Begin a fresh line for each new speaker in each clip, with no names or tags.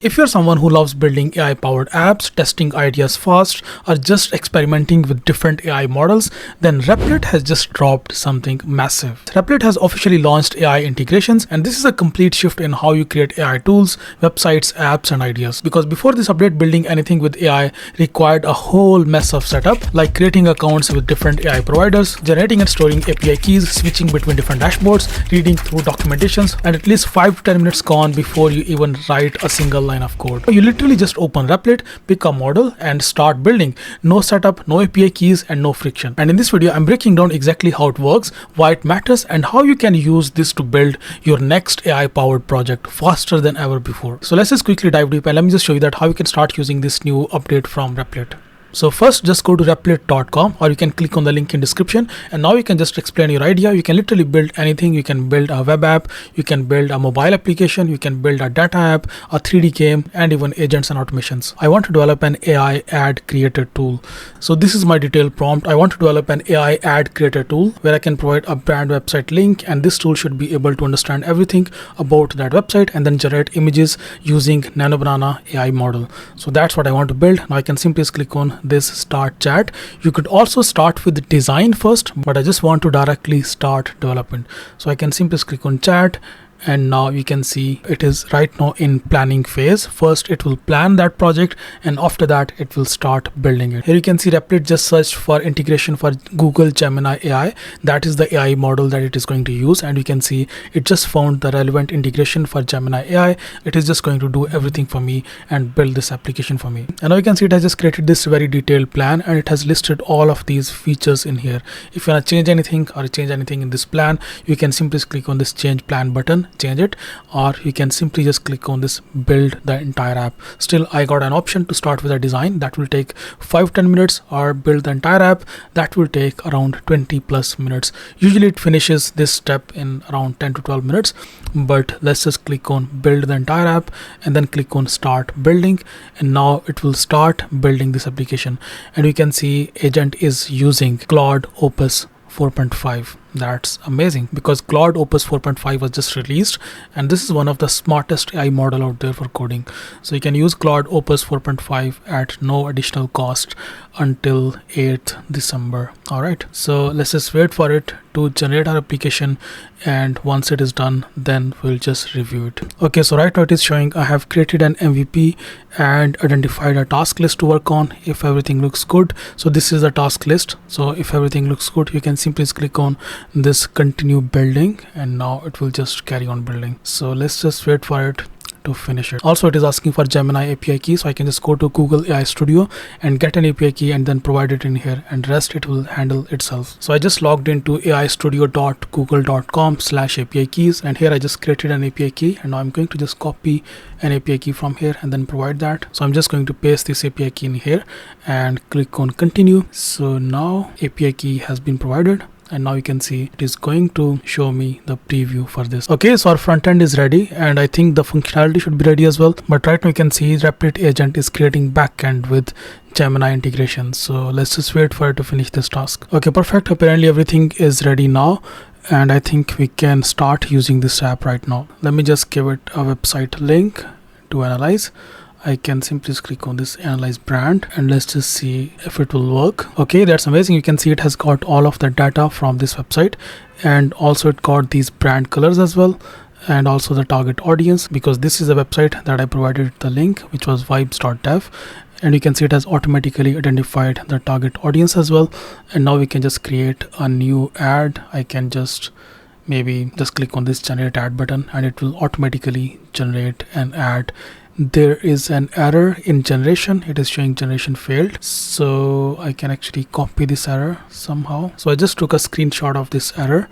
If you're someone who loves building AI-powered apps, testing ideas fast, or just experimenting with different AI models, then Replit has just dropped something massive. Replit has officially launched AI integrations, and this is a complete shift in how you create AI tools, websites, apps, and ideas. Because before this update, building anything with AI required a whole mess of setup, like creating accounts with different AI providers, generating and storing API keys, switching between different dashboards, reading through documentations, and at least 5 to 10 minutes gone before you even write a single line of code. You literally just open Replit, pick a model, and start building. No setup, no API keys, and no friction. And in this video, I'm breaking down exactly how it works, why it matters, and how you can use this to build your next AI-powered project faster than ever before. So let's just quickly dive deep and let me just show you that how you can start using this new update from Replit. So first, just go to replit.com, or you can click on the link in description, and now you can just explain your idea. You can literally build anything. You can build a web app, you can build a mobile application, you can build a data app, a 3D game, and even agents and automations. I want to develop an AI ad creator tool. So this is my detailed prompt. I want to develop an AI ad creator tool where I can provide a brand website link, and this tool should be able to understand everything about that website and then generate images using Nano Banana AI model. So that's what I want to build. Now I can simply just click on this start chat. You could also start with the design first, but I just want to directly start development. So I can simply click on chat, and now you can see it is right now in planning phase. First it will plan that project, and after that it will start building it. Here you can see Replit just searched for integration for Google Gemini AI. That is the AI model that it is going to use, and you can see it just found the relevant integration for Gemini AI. It is just going to do everything for me and build this application for me. And now you can see it has just created this very detailed plan, and it has listed all of these features in here. If you want to change anything or change anything in this plan, you can simply click on this change plan button, change it, or you can simply just click on this build the entire app. Still, I got an option to start with a design that will take 5-10 minutes, or build the entire app that will take around 20+ minutes. Usually it finishes this step in around 10 to 12 minutes, but let's just click on build the entire app and then click on start building, and now it will start building this application. And you can see agent is using Claude Opus 4.5. That's amazing, because Claude Opus 4.5 was just released, and this is one of the smartest AI model out there for coding. So you can use Claude Opus 4.5 at no additional cost until 8th December. All right, so let's just wait for it to generate our application, and once it is done, then we'll just review it. Okay, so right now it is showing I have created an MVP and identified a task list to work on. If everything looks good, so this is the task list. So if everything looks good, you can simply click on this continue building, and now it will just carry on building. So let's just wait for it to finish it. Also, it is asking for Gemini API key, so I can just go to Google AI Studio and get an API key and then provide it in here, and rest it will handle itself. So I just logged into aistudio.google.com/API keys, and here I just created an API key, and now I'm going to just copy an API key from here and then provide that. So I'm just going to paste this API key in here and click on continue. So now API key has been provided, and now you can see it is going to show me the preview for this. Okay, so our front end is ready, and I think the functionality should be ready as well. But right now you can see Replit agent is creating backend with Gemini Integration. So let's just wait for it to finish this task. Okay, perfect. Apparently everything is ready now, and I think we can start using this app right now. Let me just give it a website link to analyze. I can simply click on this analyze brand, and let's just see if it will work. Okay, that's amazing. You can see it has got all of the data from this website, and also it got these brand colors as well, and also the target audience, because this is a website that I provided the link, which was vibes.dev. And you can see it has automatically identified the target audience as well. And now we can just create a new ad. I can just maybe just click on this generate ad button, and it will automatically generate an ad. There is an error in generation. It is showing generation failed, so I can actually copy this error somehow. So I just took a screenshot of this error,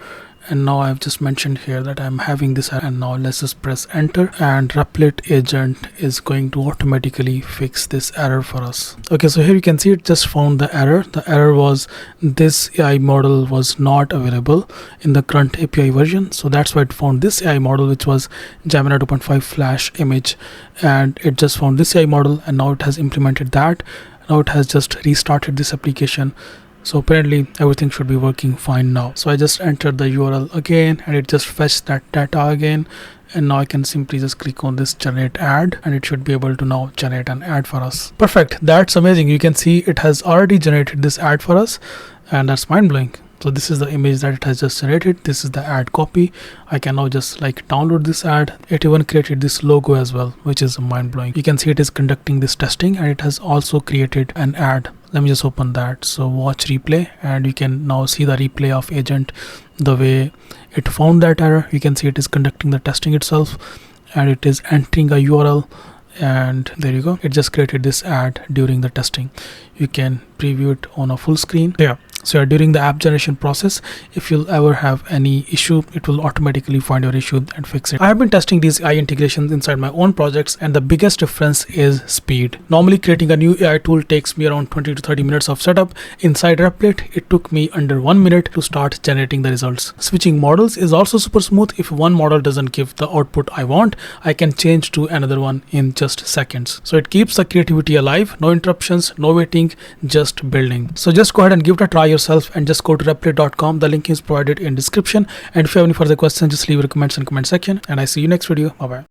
and now I've just mentioned here that I'm having this error. And now let's just press enter, and Replit agent is going to automatically fix this error for us. Okay, so here you can see it just found the error. The error was this AI model was not available in the current API version, so that's why it found this AI model, which was Gemini 2.5 flash image, and it just found this AI model, and now it has implemented that. Now it has just restarted this application. So apparently everything should be working fine now. So I just entered the URL again, and it just fetched that data again, And now I can simply just click on this generate ad, and it should be able to now generate an ad for us. Perfect. That's amazing. You can see it has already generated this ad for us, and that's mind-blowing. So this is the image that it has just generated. This is the ad copy. I can now just like download this ad. It even created this logo as well, which is mind-blowing. You can see it is conducting this testing, and it has also created an ad. Let me just open that. So watch replay, and you can now see the replay of agent, the way it found that error. You can see it is conducting the testing itself, and it is entering a URL, and there you go. It just created this ad during the testing. You can preview it on a full screen. Yeah. So during the app generation process, if you'll ever have any issue, it will automatically find your issue and fix it. I have been testing these AI integrations inside my own projects, and the biggest difference is speed. Normally creating a new AI tool takes me around 20 to 30 minutes of setup. Inside Replit, it took me under 1 minute to start generating the results. Switching models is also super smooth. If one model doesn't give the output I want, I can change to another one in just seconds. So it keeps the creativity alive, no interruptions, no waiting, just building. So just go ahead and give it a try yourself, and just go to replit.com. The link is provided in description, and if you have any further questions, just leave your comments in comment section, and I see you next video. Bye bye.